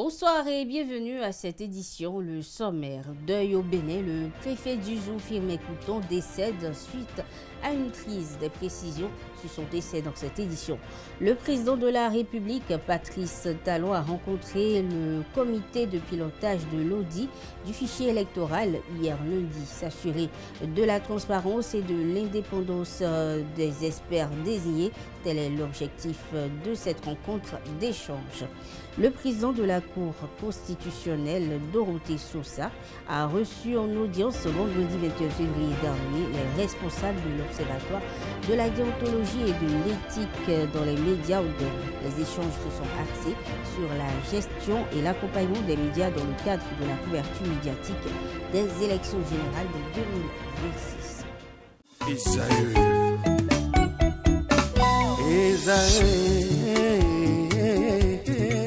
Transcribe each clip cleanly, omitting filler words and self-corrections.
Bonsoir et bienvenue à cette édition. Le sommaire. Deuil au Bénin, le préfet du Zou, Firmin Couton, décède suite à une crise. Des précisions sur son décès dans cette édition. Le président de la République, Patrice Talon, a rencontré le comité de pilotage de l'audit du fichier électoral hier lundi. S'assurer de la transparence et de l'indépendance des experts désignés. Tel est l'objectif de cette rencontre d'échange. Le président de la Cour constitutionnelle, Dorothée Sosa, a reçu en audience ce vendredi 21 février dernier les responsables de l'Observatoire de la déontologie et de l'éthique dans les médias ou les échanges se sont axés sur la gestion et l'accompagnement des médias dans le cadre de la couverture médiatique des élections générales de 2026.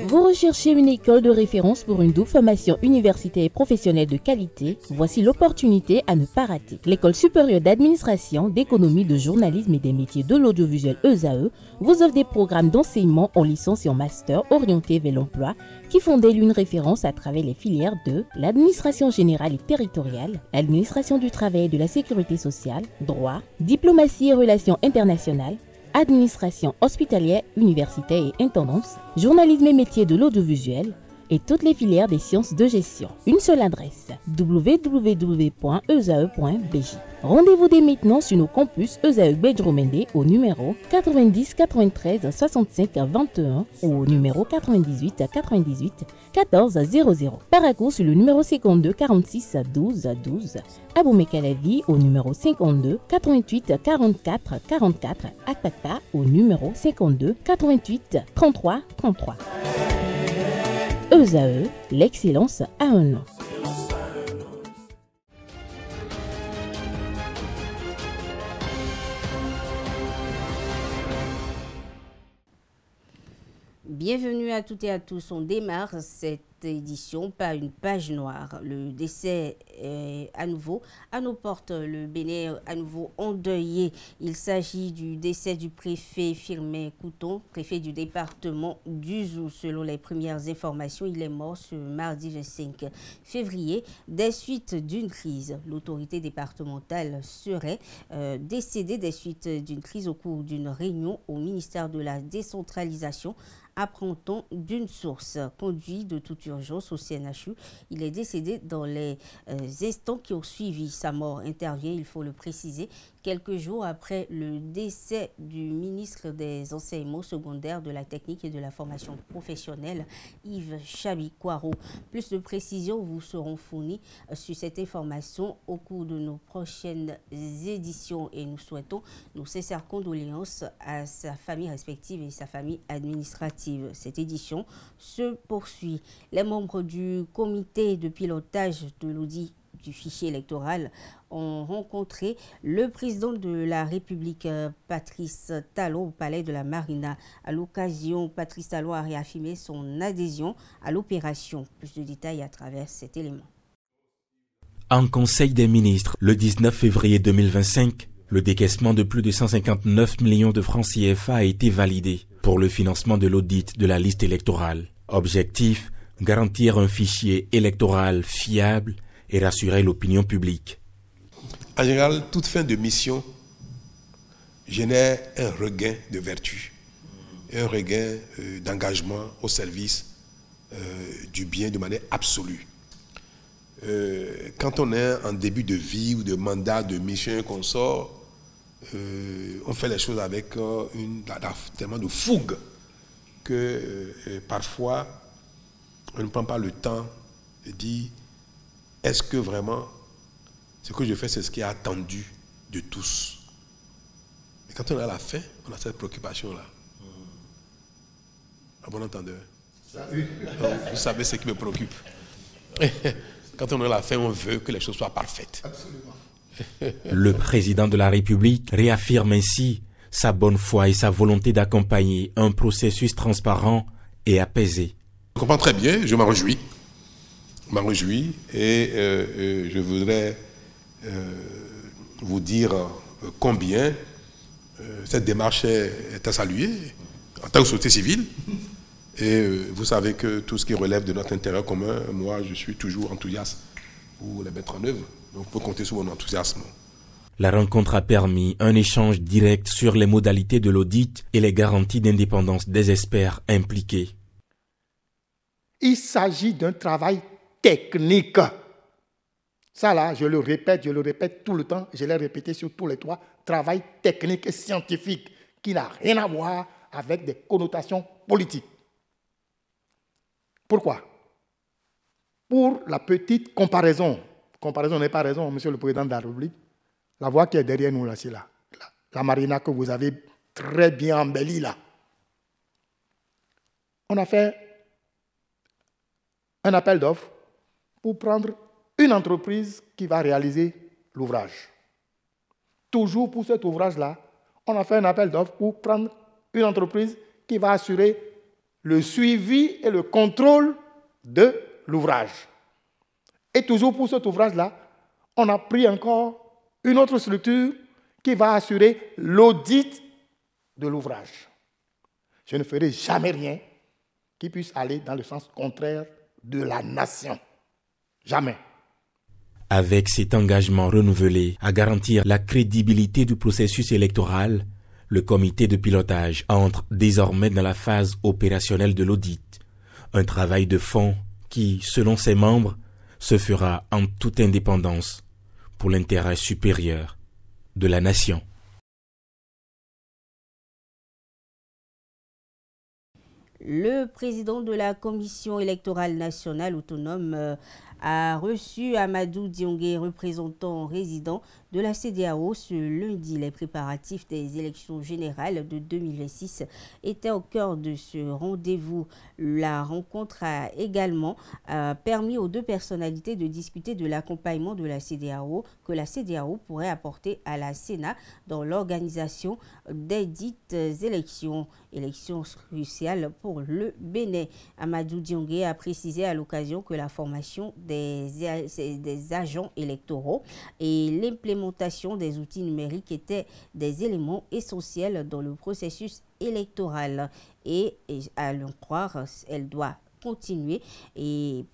Vous recherchez une école de référence pour une double formation universitaire et professionnelle de qualité? Voici l'opportunité à ne pas rater. L'École supérieure d'administration, d'économie, de journalisme et des métiers de l'audiovisuel ESAE vous offre des programmes d'enseignement en licence et en master orientés vers l'emploi qui font d'elle une référence à travers les filières de l'administration générale et territoriale, l'administration du travail et de la sécurité sociale, droit, diplomatie et relations internationales, administration hospitalière, universitaire et intendance, journalisme et métiers de l'audiovisuel et toutes les filières des sciences de gestion. Une seule adresse, www.esae.bj. Rendez-vous dès maintenant sur nos campus ESAE Bedjromende au numéro 90 93 65 21 ou au numéro 98 98 14 00. Paracourt sur le numéro 52 46 12 12. Aboumé-Calavi au numéro 52 88 44 44. Akpaka au numéro 52 88 33 33. ESAE, l'excellence à un nom. Bienvenue à toutes et à tous. On démarre cette édition par une page noire. Le décès est à nouveau à nos portes. Le Bénin est à nouveau endeuillé. Il s'agit du décès du préfet Firmin Couton, préfet du département du Zou. Selon les premières informations, il est mort ce mardi 25 février des suites d'une crise. L'autorité départementale serait décédée des suites d'une crise au cours d'une réunion au ministère de la décentralisation. Apprend-on d'une source. Conduit de toute urgence au CNHU, il est décédé dans les instants qui ont suivi. Sa mort intervient, il faut le préciser, quelques jours après le décès du ministre des Enseignements secondaires, de la technique et de la formation professionnelle, Yves Chabi-Kwaro. Plus de précisions vous seront fournies sur cette information au cours de nos prochaines éditions et nous souhaitons nos sincères condoléances à sa famille respective et sa famille administrative. Cette édition se poursuit. Les membres du comité de pilotage de l'audit du fichier électoral ont rencontré le président de la République, Patrice Talon, au palais de la Marina. À l'occasion, Patrice Talon a réaffirmé son adhésion à l'opération. Plus de détails à travers cet élément. En Conseil des ministres, le 19 février 2025, le décaissement de plus de 159 millions de francs CFA a été validé pour le financement de l'audit de la liste électorale. Objectif, garantir un fichier électoral fiable et rassurer l'opinion publique. En général, toute fin de mission génère un regain de vertu, un regain d'engagement au service du bien de manière absolue. Quand on est en début de vie ou de mandat, de mission qu'on sort, on fait les choses avec tellement de fougue que parfois on ne prend pas le temps de dire est-ce que vraiment ce que je fais c'est ce qui est attendu de tous. Et quand on est à la fin, on a cette préoccupation-là. À bon entendeur. Vous savez ce qui me préoccupe. Quand on est à la fin, on veut que les choses soient parfaites. Absolument. Le président de la République réaffirme ainsi sa bonne foi et sa volonté d'accompagner un processus transparent et apaisé. Je comprends très bien, je m'en réjouis. Et je voudrais vous dire combien cette démarche est à saluer en tant que société civile Et vous savez que tout ce qui relève de notre intérêt commun, moi, je suis toujours enthousiaste pour les mettre en œuvre. Donc, vous pouvez compter sur mon enthousiasme. La rencontre a permis un échange direct sur les modalités de l'audit et les garanties d'indépendance des experts impliqués. Il s'agit d'un travail technique. Ça là, je le répète tout le temps, je l'ai répété sur tous les trois, travail technique et scientifique qui n'a rien à voir avec des connotations politiques. Pourquoi? Pour la petite comparaison n'est pas raison, Monsieur le Président de la République, la voie qui est derrière nous là, c'est là, la marina que vous avez très bien embellie là. On a fait un appel d'offres pour prendre une entreprise qui va réaliser l'ouvrage. Toujours pour cet ouvrage-là, on a fait un appel d'offres pour prendre une entreprise qui va assurer le suivi et le contrôle de l'ouvrage. Et toujours pour cet ouvrage-là, on a pris encore une autre structure qui va assurer l'audit de l'ouvrage. Je ne ferai jamais rien qui puisse aller dans le sens contraire de la nation. Jamais. Avec cet engagement renouvelé à garantir la crédibilité du processus électoral, le comité de pilotage entre désormais dans la phase opérationnelle de l'audit. Un travail de fond qui, selon ses membres, se fera en toute indépendance pour l'intérêt supérieur de la nation. Le président de la Commission électorale nationale autonome a reçu Amadou Diongue, représentant résident de la CEDEAO, ce lundi. Les préparatifs des élections générales de 2026 étaient au cœur de ce rendez-vous. La rencontre a également permis aux deux personnalités de discuter de l'accompagnement de la CEDEAO que la CEDEAO pourrait apporter à la Sénat dans l'organisation des dites élections cruciales pour le Bénin. Amadou Diongue a précisé à l'occasion que la formation des agents électoraux et l'implémentation des outils numériques étaient des éléments essentiels dans le processus électoral. Et à l'en croire, elle doit continuer et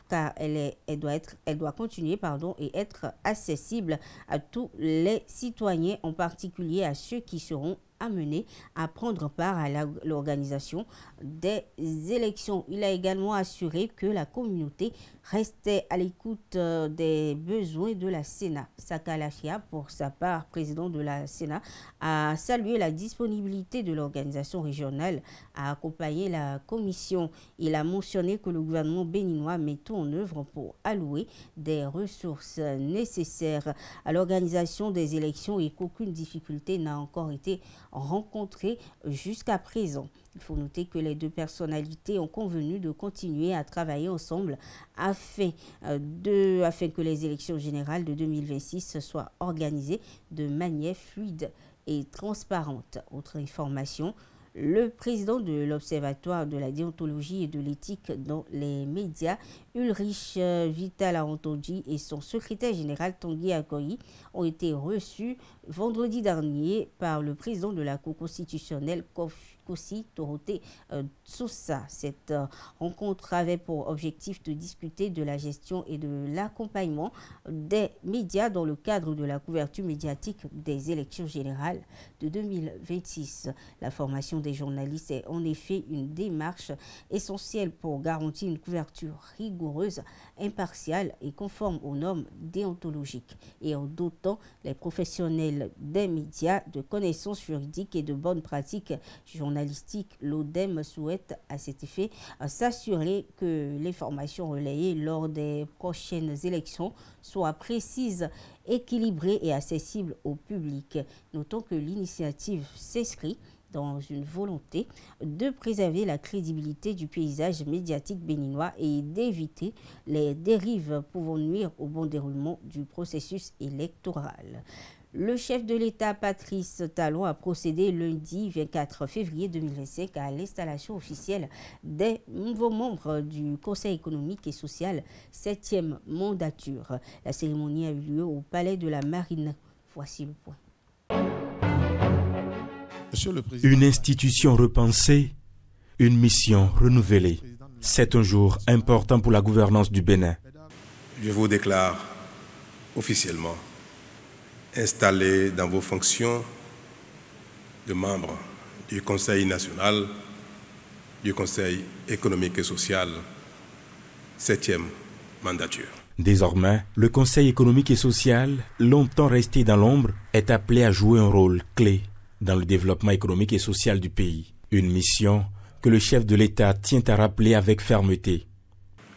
être accessible à tous les citoyens, en particulier à ceux qui seront amenés à prendre part à l'organisation des élections. Il a également assuré que la communauté restait à l'écoute des besoins de la Sénat. Saka Lafia, pour sa part, président de la Sénat, a salué la disponibilité de l'organisation régionale à accompagner la commission. Il a mentionné que le gouvernement béninois met tout en œuvre pour allouer des ressources nécessaires à l'organisation des élections et qu'aucune difficulté n'a encore été rencontrée jusqu'à présent. Il faut noter que les deux personnalités ont convenu de continuer à travailler ensemble afin que les élections générales de 2026 soient organisées de manière fluide et transparente. Autre information, le président de l'Observatoire de la déontologie et de l'éthique dans les médias, Ulrich Vital-Arontoji, et son secrétaire général Tanguy Akoyi ont été reçus vendredi dernier par le président de la Cour constitutionnelle, Kossi Torote Sousa. Cette rencontre avait pour objectif de discuter de la gestion et de l'accompagnement des médias dans le cadre de la couverture médiatique des élections générales de 2026. La formation des journalistes est en effet une démarche essentielle pour garantir une couverture rigoureuse, impartiale et conforme aux normes déontologiques. Et en dotant les professionnels des médias de connaissances juridiques et de bonnes pratiques journalistiques, l'ODEM souhaite à cet effet s'assurer que l'information relayée lors des prochaines élections soit précise, équilibrée et accessible au public. Notons que l'initiative s'inscrit dans une volonté de préserver la crédibilité du paysage médiatique béninois et d'éviter les dérives pouvant nuire au bon déroulement du processus électoral. Le chef de l'État, Patrice Talon, a procédé lundi 24 février 2025 à l'installation officielle des nouveaux membres du Conseil économique et social 7e mandature. La cérémonie a eu lieu au Palais de la Marine. Voici le point. Une institution repensée, Une mission renouvelée. C'est un jour important pour la gouvernance du Bénin. Je vous déclare officiellement installé dans vos fonctions de membre du Conseil national, du Conseil économique et social, 7e mandature. Désormais, le Conseil économique et social, longtemps resté dans l'ombre, est appelé à jouer un rôle clé dans le développement économique et social du pays. Une mission que le chef de l'État tient à rappeler avec fermeté.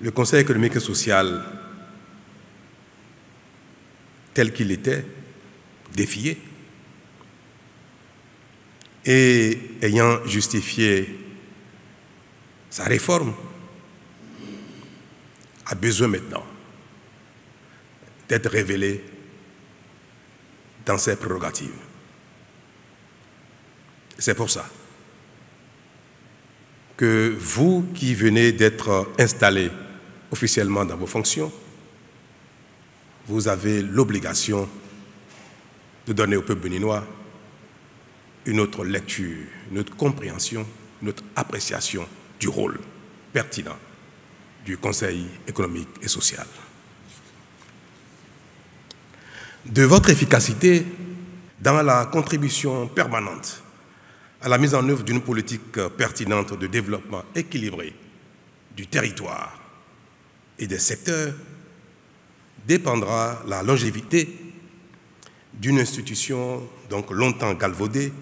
Le Conseil économique et social, tel qu'il était, défié, et ayant justifié sa réforme, a besoin maintenant d'être révélé dans ses prérogatives. C'est pour ça que vous qui venez d'être installés officiellement dans vos fonctions, vous avez l'obligation de donner au peuple béninois une autre lecture, une autre compréhension, une autre appréciation du rôle pertinent du Conseil économique et social. De votre efficacité dans la contribution permanente à la mise en œuvre d'une politique pertinente de développement équilibré du territoire et des secteurs dépendra la longévité d'une institution donc longtemps galvaudée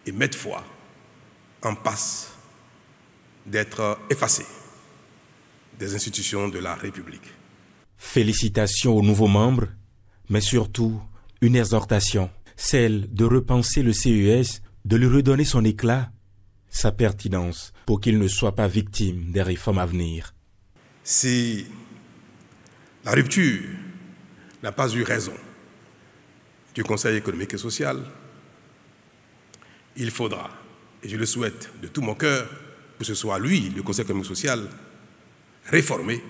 et maintes fois en passe d'être effacée des institutions de la République. Félicitations aux nouveaux membres, mais surtout une exhortation, celle de repenser le CES, de lui redonner son éclat, sa pertinence, pour qu'il ne soit pas victime des réformes à venir. Si la rupture n'a pas eu raison du Conseil économique et social, il faudra, et je le souhaite de tout mon cœur, que ce soit lui, le Conseil économique et social, réformé,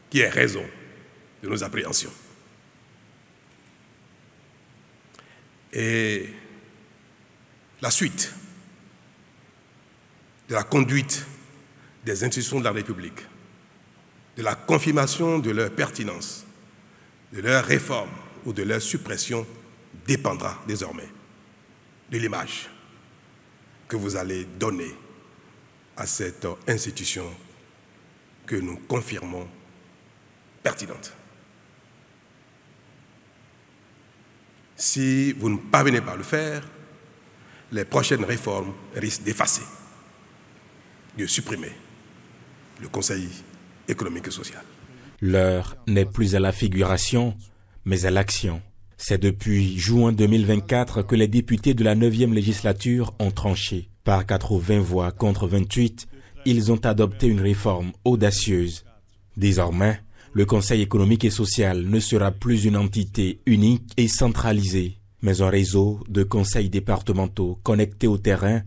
qui ait raison de nos appréhensions. Et la suite de la conduite des institutions de la République, de la confirmation de leur pertinence, de leur réforme ou de leur suppression dépendra désormais de l'image que vous allez donner à cette institution que nous confirmons pertinente. Si vous ne parvenez pas à le faire, les prochaines réformes risquent d'effacer, de supprimer le Conseil économique et social. L'heure n'est plus à la figuration, mais à l'action. C'est depuis juin 2024 que les députés de la 9e législature ont tranché. Par 80 voix contre 28, ils ont adopté une réforme audacieuse. Désormais, le Conseil économique et social ne sera plus une entité unique et centralisée, mais un réseau de conseils départementaux connectés au terrain,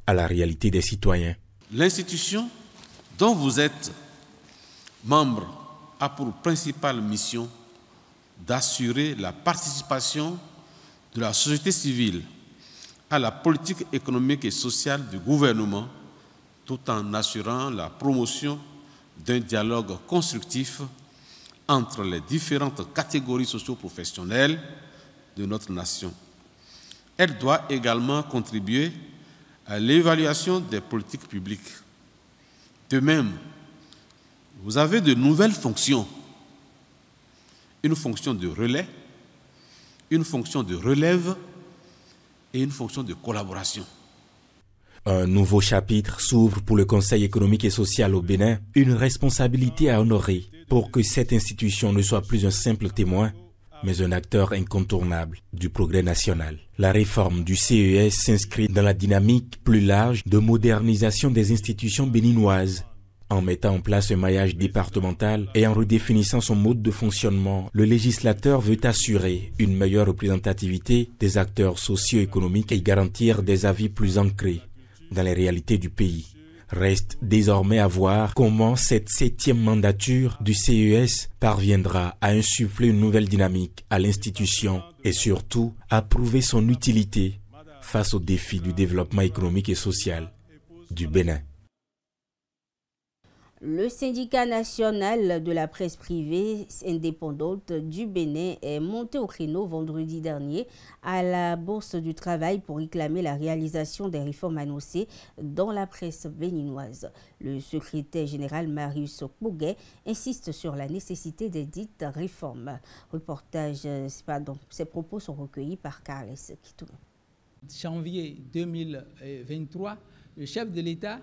à la réalité des citoyens. L'institution dont vous êtes membre a pour principale mission d'assurer la participation de la société civile à la politique économique et sociale du gouvernement, tout en assurant la promotion d'un dialogue constructif entre les différentes catégories socio-professionnelles de notre nation. Elle doit également contribuer à l'évaluation des politiques publiques. De même, vous avez de nouvelles fonctions. Une fonction de relais, une fonction de relève et une fonction de collaboration. Un nouveau chapitre s'ouvre pour le Conseil économique et social au Bénin, une responsabilité à honorer pour que cette institution ne soit plus un simple témoin, mais un acteur incontournable du progrès national. La réforme du CES s'inscrit dans la dynamique plus large de modernisation des institutions béninoises. En mettant en place un maillage départemental et en redéfinissant son mode de fonctionnement, le législateur veut assurer une meilleure représentativité des acteurs socio-économiques et garantir des avis plus ancrés dans les réalités du pays. Reste désormais à voir comment cette 7e mandature du CES parviendra à insuffler une nouvelle dynamique à l'institution et surtout à prouver son utilité face aux défis du développement économique et social du Bénin. Le syndicat national de la presse privée indépendante du Bénin est monté au créneau vendredi dernier à la Bourse du Travail pour réclamer la réalisation des réformes annoncées dans la presse béninoise. Le secrétaire général Marius Pouguet insiste sur la nécessité des dites réformes. Ces propos sont recueillis par Carles Kitoum. Janvier 2023, le chef de l'État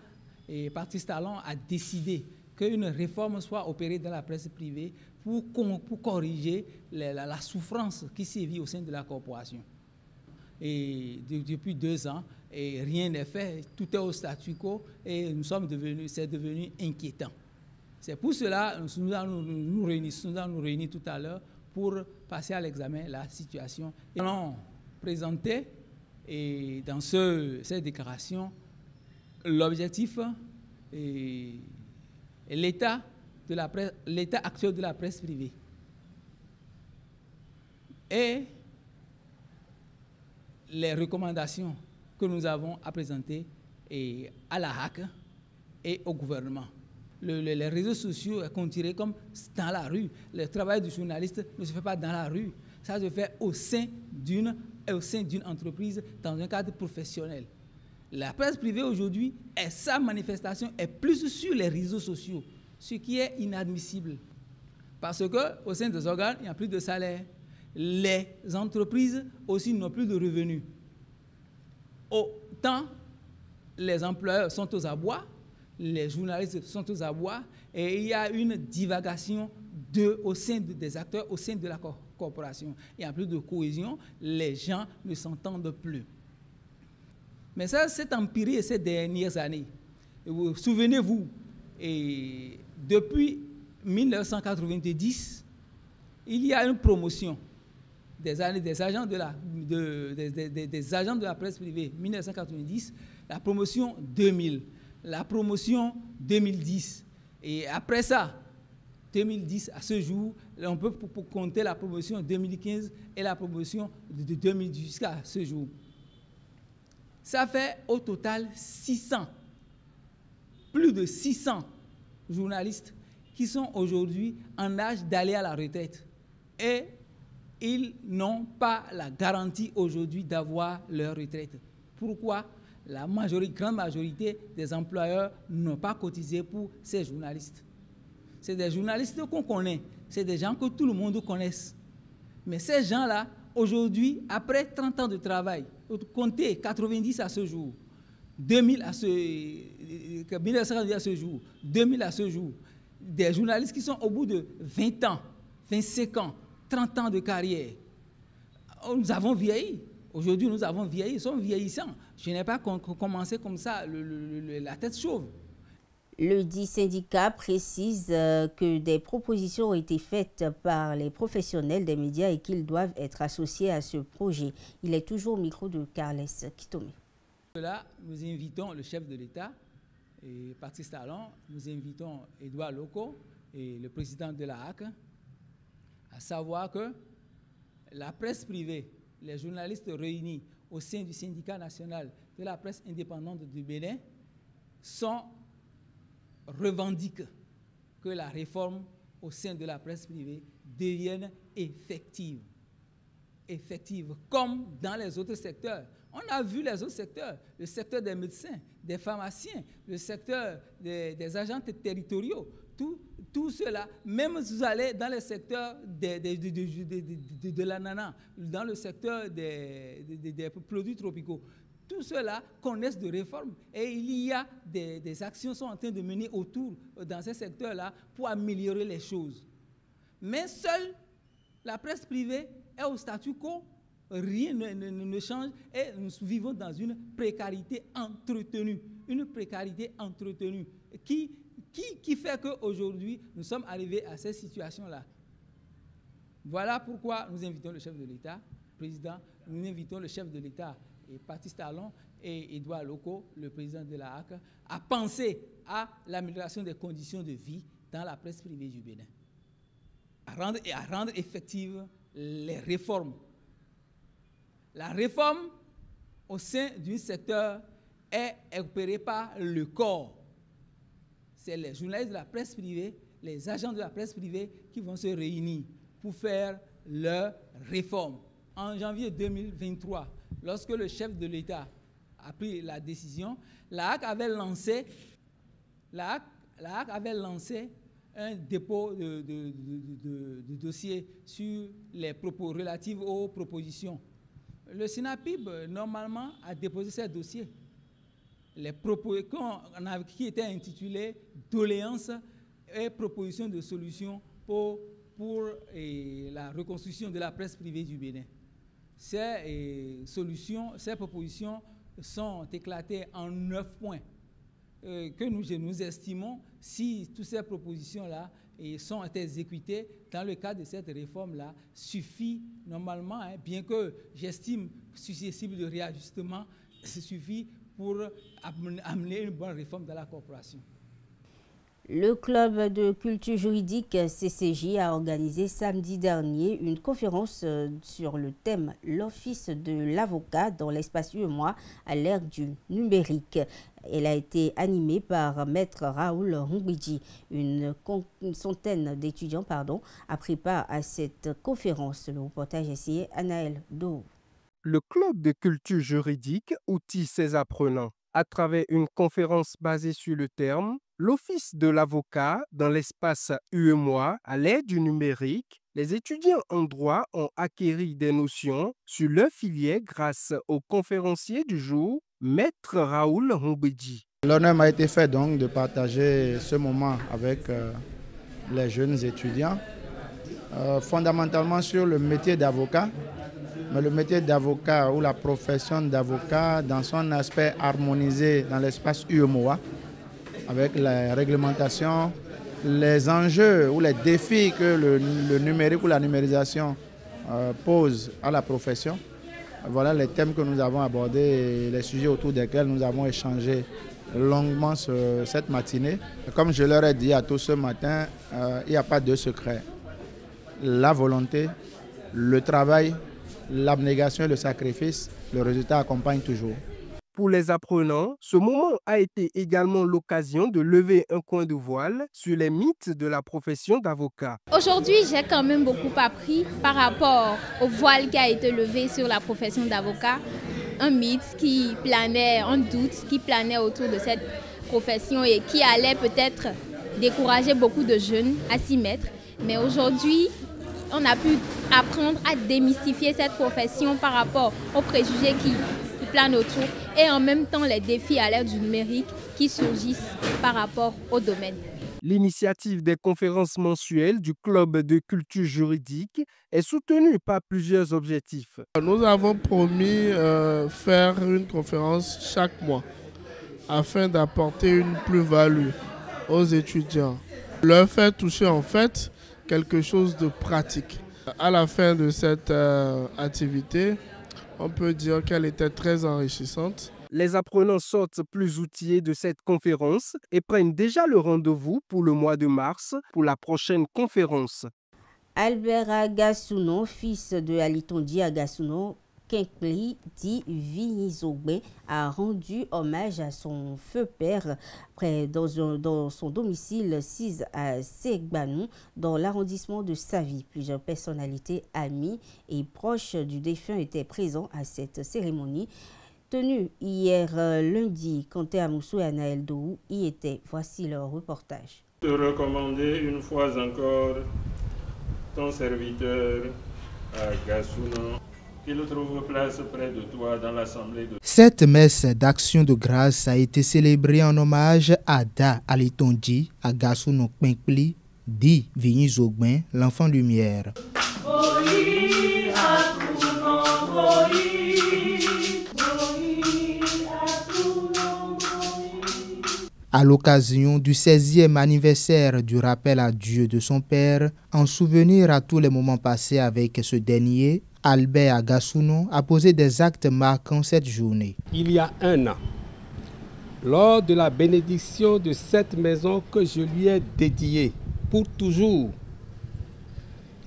et Patrice Talon a décidé qu'une réforme soit opérée dans la presse privée pour corriger la souffrance qui sévit au sein de la corporation. Et depuis 2 ans, et rien n'est fait, tout est au statu quo et c'est devenu inquiétant. C'est pour cela que nous allons nous réunir tout à l'heure pour passer à l'examen la situation. Et nous allons présenter et dans cette déclaration l'objectif et l'état actuel de la presse privée et les recommandations que nous avons à présenter à la HAC et au gouvernement. Les réseaux sociaux sont considérés comme dans la rue. Le travail du journaliste ne se fait pas dans la rue. Ça se fait au sein d'une entreprise dans un cadre professionnel. La presse privée aujourd'hui, sa manifestation est plus sur les réseaux sociaux, ce qui est inadmissible. Parce qu'au sein des organes, il n'y a plus de salaire. Les entreprises aussi n'ont plus de revenus. Autant les employeurs sont aux abois, les journalistes sont aux abois, et il y a une divagation au sein des acteurs, au sein de la corporation. Il n'y a plus de cohésion, les gens ne s'entendent plus. Mais ça, c'est empiré ces dernières années. Souvenez-vous, depuis 1990, il y a une promotion des agents de la presse privée. 1990, la promotion 2000, la promotion 2010. Et après ça, 2010 à ce jour, on peut compter la promotion 2015 et la promotion de 2010 jusqu'à ce jour. Ça fait au total 600, plus de 600 journalistes qui sont aujourd'hui en âge d'aller à la retraite. Et ils n'ont pas la garantie aujourd'hui d'avoir leur retraite. Pourquoi? La grande majorité des employeurs n'ont pas cotisé pour ces journalistes. C'est des journalistes qu'on connaît, c'est des gens que tout le monde connaît. Mais ces gens-là, aujourd'hui, après 30 ans de travail, comptez 90 à ce jour, 2000 à ce jour, 2000 à ce jour, des journalistes qui sont au bout de 20 ans, 25 ans, 30 ans de carrière. Nous avons vieilli. Aujourd'hui, nous avons vieilli, nous sommes vieillissants. Je n'ai pas commencé comme ça, la tête chauve. Le dit syndicat précise que des propositions ont été faites par les professionnels des médias et qu'ils doivent être associés à ce projet. Il est toujours au micro de Carles Kitoum. Là, nous invitons le chef de l'État, Patrice Talon, nous invitons Edouard Loko et le président de la HAC, à savoir que la presse privée, les journalistes réunis au sein du syndicat national de la presse indépendante du Bénin revendiquent que la réforme au sein de la presse privée devienne effective. Effective, comme dans les autres secteurs. On a vu les autres secteurs, le secteur des médecins, des pharmaciens, le secteur des agents territoriaux, tout cela, même si vous allez dans le secteur de l'ananas, dans le secteur des produits tropicaux, tout cela connaissent de réformes et il y a des actions qui sont en train de mener autour dans ces secteurs-là pour améliorer les choses. Mais seule la presse privée est au statu quo, rien ne change et nous vivons dans une précarité entretenue. Une précarité entretenue qui fait qu'aujourd'hui, nous sommes arrivés à cette situation-là. Voilà pourquoi nous invitons le chef de l'État, président, nous invitons le chef de l'État, Patrice Talon et Edouard Loko, le président de la HAC, à penser à l'amélioration des conditions de vie dans la presse privée du Bénin, à rendre effectives les réformes. La réforme au sein d'un secteur est opéré par le corps. C'est les journalistes de la presse privée, les agents de la presse privée qui vont se réunir pour faire leur réforme. En janvier 2023, lorsque le chef de l'État a pris la décision, la HAC avait lancé un dépôt de dossier sur les propos relatifs aux propositions. Le SINAPIB, normalement, a déposé ces dossiers. Les propos qui étaient intitulés « Doléances et propositions de solutions pour la reconstruction de la presse privée du Bénin ». Ces propositions sont éclatées en 9 points que nous estimons, si toutes ces propositions-là sont exécutées dans le cadre de cette réforme-là, suffit normalement, bien que j'estime susceptible de réajustement, ça suffit pour amener une bonne réforme dans la corporation. Le club de culture juridique CCJ a organisé samedi dernier une conférence sur le thème « L'office de l'avocat dans l'espace UEMOA à l'ère du numérique ». Elle a été animée par Maître Raoul Humbidji. Une centaine d'étudiants a pris part à cette conférence. Le reportage est signé Anaël Do. Le club de culture juridique outille ses apprenants à travers une conférence basée sur le terme « L'office de l'avocat dans l'espace UEMOA à l'ère du numérique ». Les étudiants en droit ont acquis des notions sur leur filière grâce au conférencier du jour, Maître Raoul Humbidji. L'honneur m'a été fait donc de partager ce moment avec les jeunes étudiants, fondamentalement sur le métier d'avocat, mais le métier d'avocat ou la profession d'avocat dans son aspect harmonisé dans l'espace UEMOA, avec la réglementation, les enjeux ou les défis que le numérique ou la numérisation pose à la profession. Voilà les thèmes que nous avons abordés et les sujets autour desquels nous avons échangé longuement cette matinée. Comme je leur ai dit à tous ce matin, il n'y a pas de secret. La volonté, le travail, l'abnégation et le sacrifice, le résultat accompagne toujours. Pour les apprenants, ce moment a été également l'occasion de lever un coin de voile sur les mythes de la profession d'avocat. Aujourd'hui, j'ai quand même beaucoup appris par rapport au voile qui a été levé sur la profession d'avocat. Un mythe qui planait, un doute qui planait autour de cette profession et qui allait peut-être décourager beaucoup de jeunes à s'y mettre. Mais aujourd'hui, on a pu apprendre à démystifier cette profession par rapport aux préjugés qui planent autour et en même temps les défis à l'ère du numérique qui surgissent par rapport au domaine. L'initiative des conférences mensuelles du club de culture juridique est soutenue par plusieurs objectifs. Nous avons promis faire une conférence chaque mois afin d'apporter une plus-value aux étudiants. Leur faire toucher en fait quelque chose de pratique. À la fin de cette activité, on peut dire qu'elle était très enrichissante. Les apprenants sortent plus outillés de cette conférence et prennent déjà le rendez-vous pour le mois de mars pour la prochaine conférence. Albert Agassuno, fils de Alitondi Agassuno, Kinkli dit Vignizogbe, a rendu hommage à son feu père dans son domicile 6 à Segbanou, dans l'arrondissement de Savi. Plusieurs personnalités, amies et proches du défunt étaient présents à cette cérémonie. Tenue hier lundi, Kanté Amoussou et Anaël Dohou y étaient. Voici leur reportage. Te recommander une fois encore ton serviteur Agassuno, qu'il trouve place près de toi dans l'assemblée de... Cette messe d'action de grâce a été célébrée en hommage à Da Alitondi Agassuno Kinkli, dit Vignizogbe, l'enfant lumière. À l'occasion du 16e anniversaire du rappel à Dieu de son père, en souvenir à tous les moments passés avec ce dernier, Albert Agassuno a posé des actes marquant cette journée. Il y a un an, lors de la bénédiction de cette maison que je lui ai dédiée pour toujours,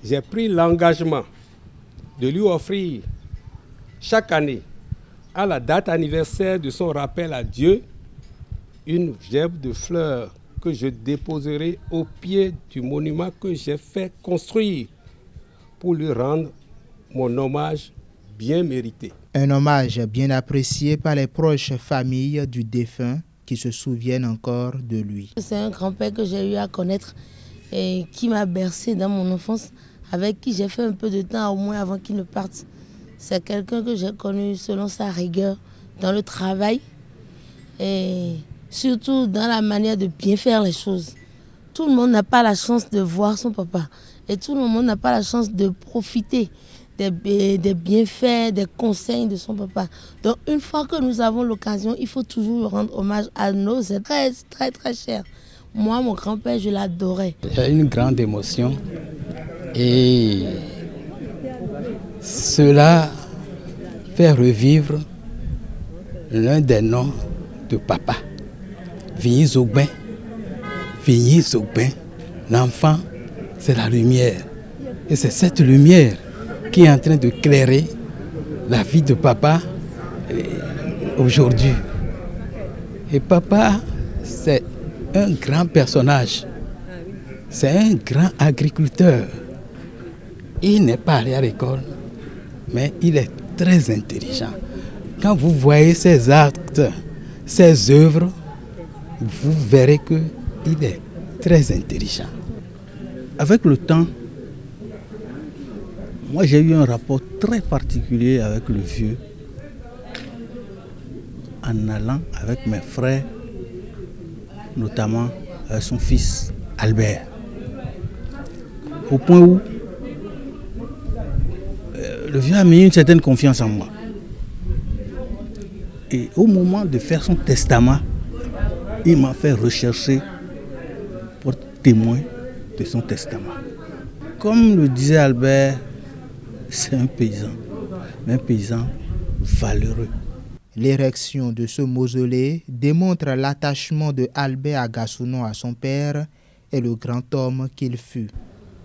j'ai pris l'engagement de lui offrir chaque année à la date anniversaire de son rappel à Dieu, une gerbe de fleurs que je déposerai au pied du monument que j'ai fait construire pour lui rendre mon hommage bien mérité. Un hommage bien apprécié par les proches familles du défunt qui se souviennent encore de lui. C'est un grand-père que j'ai eu à connaître et qui m'a bercé dans mon enfance, avec qui j'ai fait un peu de temps au moins avant qu'il ne parte. C'est quelqu'un que j'ai connu selon sa rigueur dans le travail et surtout dans la manière de bien faire les choses. Tout le monde n'a pas la chance de voir son papa et tout le monde n'a pas la chance de profiter des bienfaits, des conseils de son papa. Donc une fois que nous avons l'occasion, il faut toujours rendre hommage à nos êtres très très très chers. Moi, mon grand-père, je l'adorais. J'ai une grande émotion et cela fait revivre l'un des noms de papa. Vigny Zogbin. Vigny Zogbin. L'enfant, c'est la lumière. Et c'est cette lumière qui est en train de clairer la vie de papa aujourd'hui. Et papa, c'est un grand personnage. C'est un grand agriculteur. Il n'est pas allé à l'école, mais il est très intelligent. Quand vous voyez ses actes, ses œuvres, vous verrez qu'il est très intelligent. Avec le temps, moi j'ai eu un rapport très particulier avec le vieux en allant avec mes frères, notamment avec son fils Albert. Au point où le vieux a mis une certaine confiance en moi. Et au moment de faire son testament, il m'a fait rechercher pour témoin de son testament. Comme le disait Albert, c'est un paysan, mais un paysan valeureux. L'érection de ce mausolée démontre l'attachement de Albert Agassounon à son père et le grand homme qu'il fut.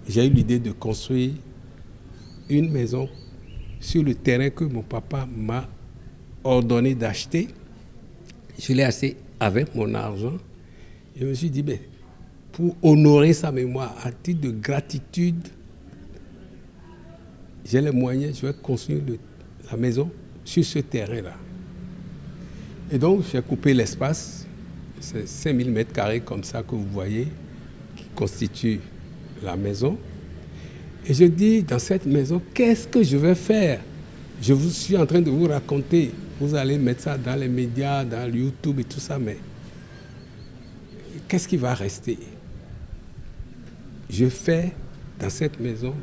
J'ai eu l'idée de construire une maison sur le terrain que mon papa m'a ordonné d'acheter. Je l'ai acheté avec mon argent. Et je me suis dit, pour honorer sa mémoire, à titre de gratitude, j'ai les moyens, je vais construire la maison sur ce terrain-là. Et donc, j'ai coupé l'espace, c'est 5000 mètres carrés comme ça que vous voyez, qui constitue la maison. Et je dis, dans cette maison, qu'est-ce que je vais faire? Je vous suis en train de vous raconter, vous allez mettre ça dans les médias, dans YouTube et tout ça, mais qu'est-ce qui va rester? Je fais dans cette maison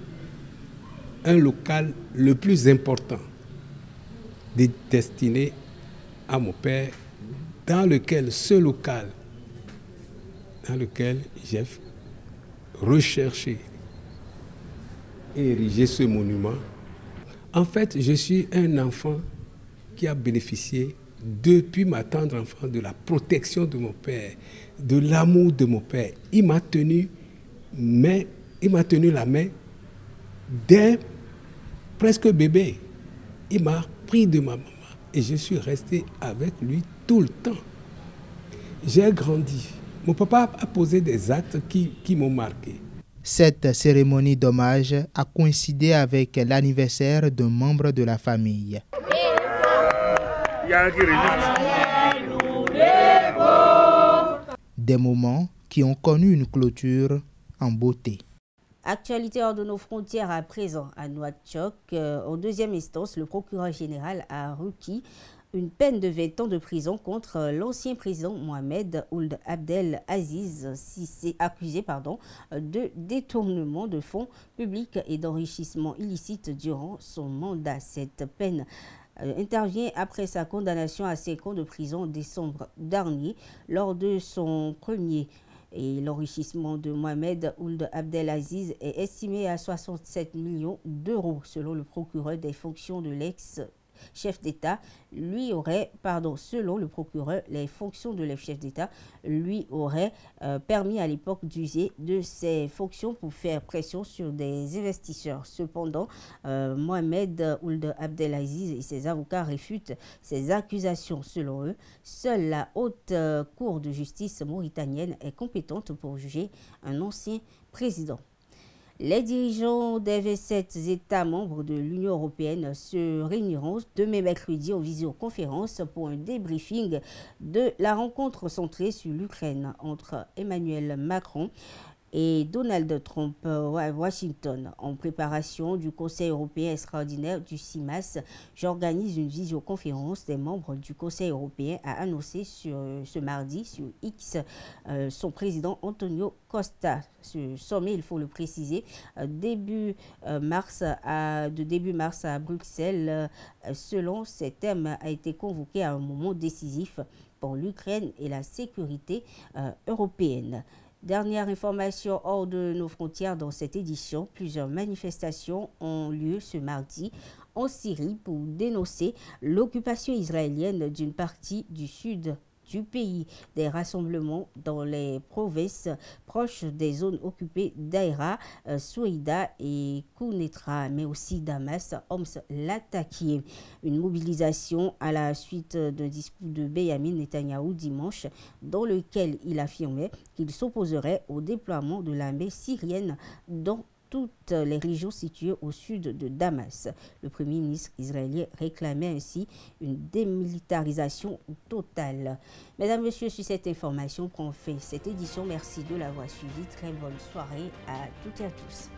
un local le plus important destiné à mon père, dans lequel j'ai recherché et érigé ce monument. En fait, je suis un enfant qui a bénéficié depuis ma tendre enfance de la protection de mon père, de l'amour de mon père. Il m'a tenu la main dès presque bébé. Il m'a pris de ma maman et je suis resté avec lui tout le temps. J'ai grandi. Mon papa a posé des actes qui m'ont marqué. Cette cérémonie d'hommage a coïncidé avec l'anniversaire d'un membre de la famille. Des moments qui ont connu une clôture en beauté. Actualité hors de nos frontières à présent, à Nouakchott, en deuxième instance, le procureur général a requis une peine de 20 ans de prison contre l'ancien président Mohamed Ould Abdel Aziz Cissé, accusé de détournement de fonds publics et d'enrichissement illicite durant son mandat. Cette peine intervient après sa condamnation à 5 ans de prison en décembre dernier lors de son premier. Et l'enrichissement de Mohamed Ould Abdel Aziz est estimé à 67 millions d'euros selon le procureur des fonctions de l'ex chef d'État lui aurait, selon le procureur, les fonctions de chef d'État lui auraient permis à l'époque d'user de ses fonctions pour faire pression sur des investisseurs. Cependant, Mohamed Ould Abdelaziz et ses avocats réfutent ces accusations. Selon eux, seule la haute cour de justice mauritanienne est compétente pour juger un ancien président. Les dirigeants des 27 États membres de l'Union européenne se réuniront demain mercredi en visioconférence pour un débriefing de la rencontre centrée sur l'Ukraine entre Emmanuel Macron et Donald Trump à Washington. En préparation du Conseil européen extraordinaire du 6 mars, j'organise une visioconférence des membres du Conseil européen, a annoncé ce mardi sur X son président Antonio Costa. Ce sommet, il faut le préciser, début mars à Bruxelles, selon ces thèmes, a été convoqué à un moment décisif pour l'Ukraine et la sécurité européenne. Dernière information hors de nos frontières dans cette édition, plusieurs manifestations ont lieu ce mardi en Syrie pour dénoncer l'occupation israélienne d'une partie du sud du pays. Des rassemblements dans les provinces proches des zones occupées d'Aïra, Souïda et Kounetra, mais aussi Damas, Homs, Latakia. Une mobilisation à la suite d'un discours de Benjamin Netanyahou dimanche dans lequel il affirmait qu'il s'opposerait au déploiement de l'armée syrienne dans toutes les régions situées au sud de Damas. Le premier ministre israélien réclamait ainsi une démilitarisation totale. Mesdames, Messieurs, sur cette information qu'on fait cette édition, merci de l'avoir suivi. Très bonne soirée à toutes et à tous.